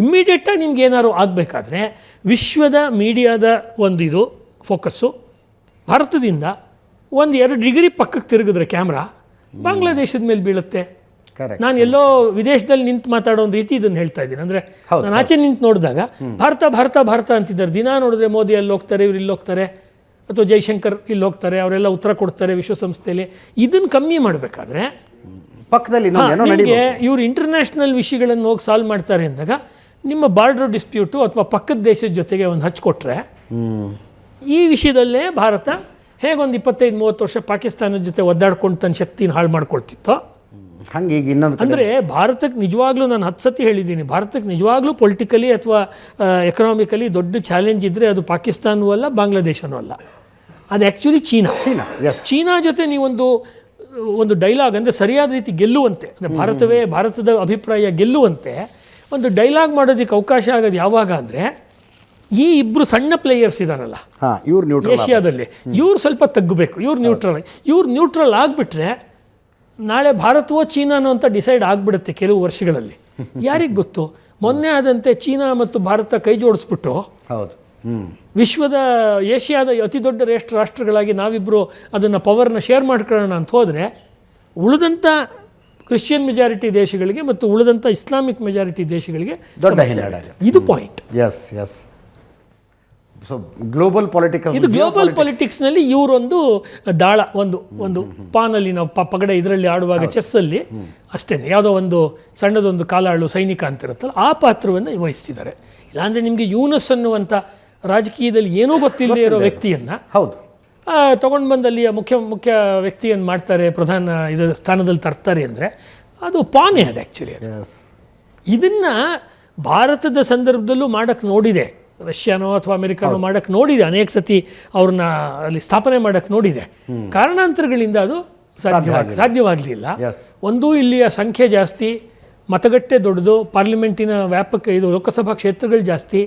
ಇಮ್ಮಿಡಿಯೇಟಾಗಿ ನಿಮ್ಗೆ ಏನಾದ್ರು ಆಗಬೇಕಾದ್ರೆ ವಿಶ್ವದ ಮೀಡಿಯಾದ ಒಂದು ಇದು ಫೋಕಸ್ಸು ಭಾರತದಿಂದ 1-2 ಡಿಗ್ರಿ ಪಕ್ಕಕ್ಕೆ ತಿರುಗಿದ್ರೆ ಕ್ಯಾಮ್ರಾ ಬಾಂಗ್ಲಾದೇಶದ ಮೇಲೆ ಬೀಳುತ್ತೆ. ನಾನು ಎಲ್ಲೋ ವಿದೇಶದಲ್ಲಿ ನಿಂತು ಮಾತಾಡೋ ಒಂದು ರೀತಿ ಇದನ್ನು ಹೇಳ್ತಾ ಇದ್ದೀನಿ. ಅಂದರೆ ನಾನು ಆಚೆ ನಿಂತು ನೋಡಿದಾಗ ಭಾರತ ಭಾರತ ಭಾರತ ಅಂತಿದ್ದಾರೆ. ದಿನ ನೋಡಿದ್ರೆ ಮೋದಿ ಅಲ್ಲಿ ಹೋಗ್ತಾರೆ, ಇವ್ರು ಇಲ್ಲಿ ಹೋಗ್ತಾರೆ, ಅಥವಾ ಜೈಶಂಕರ್ ಇಲ್ಲಿ ಹೋಗ್ತಾರೆ, ಅವರೆಲ್ಲ ಉತ್ತರ ಕೊಡ್ತಾರೆ ವಿಶ್ವಸಂಸ್ಥೆಯಲ್ಲಿ. ಇದನ್ನು ಕಮ್ಮಿ ಮಾಡಬೇಕಾದ್ರೆ ಪಕ್ಕದಲ್ಲಿ ಇವರು ಇಂಟರ್ನ್ಯಾಷನಲ್ ವಿಷಯಗಳನ್ನು ಹೋಗಿ ಸಾಲ್ವ್ ಮಾಡ್ತಾರೆ ಅಂದಾಗ ನಿಮ್ಮ ಬಾರ್ಡರ್ ಡಿಸ್ಪ್ಯೂಟು ಅಥವಾ ಪಕ್ಕದ ದೇಶದ ಜೊತೆಗೆ ಒಂದು ಹಚ್ಕೊಟ್ರೆ ಈ ವಿಷಯದಲ್ಲೇ ಭಾರತ ಹೇಗೊಂದು 25-30 ವರ್ಷ ಪಾಕಿಸ್ತಾನದ ಜೊತೆ ಒದ್ದಾಡ್ಕೊಂಡು ತನ್ನ ಶಕ್ತಿನ ಹಾಳು ಮಾಡ್ಕೊಳ್ತಿತ್ತೋ ಹಂಗೆ ಈಗ ಇನ್ನೊಂದು ಅಂದರೆ ಭಾರತಕ್ಕೆ ನಿಜವಾಗ್ಲೂ ನಾನು 10 ಸತಿ ಹೇಳಿದ್ದೀನಿ, ಭಾರತಕ್ಕೆ ನಿಜವಾಗ್ಲೂ ಪೊಲಿಟಿಕಲಿ ಅಥವಾ ಎಕನಾಮಿಕಲಿ ದೊಡ್ಡ ಚಾಲೆಂಜ್ ಇದ್ದರೆ ಅದು ಪಾಕಿಸ್ತಾನವೂ ಅಲ್ಲ, ಬಾಂಗ್ಲಾದೇಶನೂ ಅಲ್ಲ, ಅದು ಆ್ಯಕ್ಚುಲಿ ಚೀನಾ ಜೊತೆ ನೀವೊಂದು ಡೈಲಾಗ್ ಅಂದರೆ ಸರಿಯಾದ ರೀತಿ ಗೆಲ್ಲುವಂತೆ, ಅಂದರೆ ಭಾರತದ ಅಭಿಪ್ರಾಯ ಗೆಲ್ಲುವಂತೆ ಒಂದು ಡೈಲಾಗ್ ಮಾಡೋದಕ್ಕೆ ಅವಕಾಶ ಆಗೋದು ಯಾವಾಗ ಅಂದರೆ ಈ ಇಬ್ಬರು ಸಣ್ಣ ಪ್ಲೇಯರ್ಸ್ ಇದ್ದಾರಲ್ಲ ಏಷ್ಯಾದಲ್ಲಿ, ಇವ್ರು ಸ್ವಲ್ಪ ತಗ್ಗಬೇಕು, ಇವ್ರು ನ್ಯೂಟ್ರಲ್ ಆಗಿಬಿಟ್ರೆ ನಾಳೆ ಭಾರತವೋ ಚೀನಾನೋ ಅಂತ ಡಿಸೈಡ್ ಆಗಿಬಿಡುತ್ತೆ ಕೆಲವು ವರ್ಷಗಳಲ್ಲಿ. ಯಾರಿಗೆ ಗೊತ್ತು, ಮೊನ್ನೆ ಆದಂತೆ ಚೀನಾ ಮತ್ತು ಭಾರತ ಕೈ ಜೋಡಿಸ್ಬಿಟ್ಟು ವಿಶ್ವದ ಏಷ್ಯಾದ ಅತಿ ದೊಡ್ಡ ರಾಷ್ಟ್ರಗಳಾಗಿ ನಾವಿಬ್ಬರು ಅದನ್ನು ಪವರ್ನ ಶೇರ್ ಮಾಡ್ಕೊಳ್ಳೋಣ ಅಂತ ಹೋದರೆ ಉಳಿದಂಥ ಕ್ರಿಶ್ಚಿಯನ್ ಮೆಜಾರಿಟಿ ದೇಶಗಳಿಗೆ ಮತ್ತು ಉಳಿದಂಥ ಇಸ್ಲಾಮಿಕ್ ಮೆಜಾರಿಟಿ ದೇಶಗಳಿಗೆ ಇದು ಪಾಯಿಂಟ್. ಗ್ಲೋಬಲ್ ಪಾಲಿಟಿಕ್ಸ್ನಲ್ಲಿ ಇವರೊಂದು ದಾಳ ಒಂದು ಪಾನಲ್ಲಿ ನಾವು ಪಗಡೆ ಇದರಲ್ಲಿ ಆಡುವಾಗ ಚೆಸ್ಸಲ್ಲಿ ಅಷ್ಟೇ ಯಾವುದೋ ಒಂದು ಸಣ್ಣದೊಂದು ಕಾಲಾಳು ಸೈನಿಕ ಅಂತಿರುತ್ತಲ್ಲ ಆ ಪಾತ್ರವನ್ನು ವಹಿಸ್ತಿದ್ದಾರೆ. ಇಲ್ಲಾಂದರೆ ನಿಮಗೆ ಯೂನಸ್ ಅನ್ನುವಂಥ ರಾಜಕೀಯದಲ್ಲಿ ಏನೂ ಗೊತ್ತಿಲ್ಲದೆ ಇರೋ ವ್ಯಕ್ತಿಯನ್ನು ತೊಗೊಂಡು ಬಂದು ಅಲ್ಲಿಯ ಮುಖ್ಯ ವ್ಯಕ್ತಿಯನ್ನು ಮಾಡ್ತಾರೆ, ಪ್ರಧಾನ ಸ್ಥಾನದಲ್ಲಿ ತರ್ತಾರೆ ಅಂದರೆ ಅದು ಪಾನೇ ಅದು ಆ್ಯಕ್ಚುಲಿ. ಇದನ್ನು ಭಾರತದ ಸಂದರ್ಭದಲ್ಲೂ ಮಾಡೋಕ್ಕೆ ನೋಡಿದೆ, ರಷ್ಯಾನೋ ಅಥವಾ ಅಮೆರಿಕಾನೋ ಮಾಡೋಕ್ಕೆ ನೋಡಿದೆ, ಅನೇಕ ಸತಿ ಅವ್ರನ್ನ ಅಲ್ಲಿ ಸ್ಥಾಪನೆ ಮಾಡೋಕ್ಕೆ ನೋಡಿದೆ. ಕಾರಣಾಂತರಗಳಿಂದ ಅದು ಸಾಧ್ಯವಾಗಲಿಲ್ಲ. ಒಂದು ಇಲ್ಲಿಯ ಸಂಖ್ಯೆ ಜಾಸ್ತಿ, ಮತಗಟ್ಟೆ ದೊಡ್ಡದು, ಪಾರ್ಲಿಮೆಂಟಿನ ವ್ಯಾಪಕ ಲೋಕಸಭಾ ಕ್ಷೇತ್ರಗಳು ಜಾಸ್ತಿ,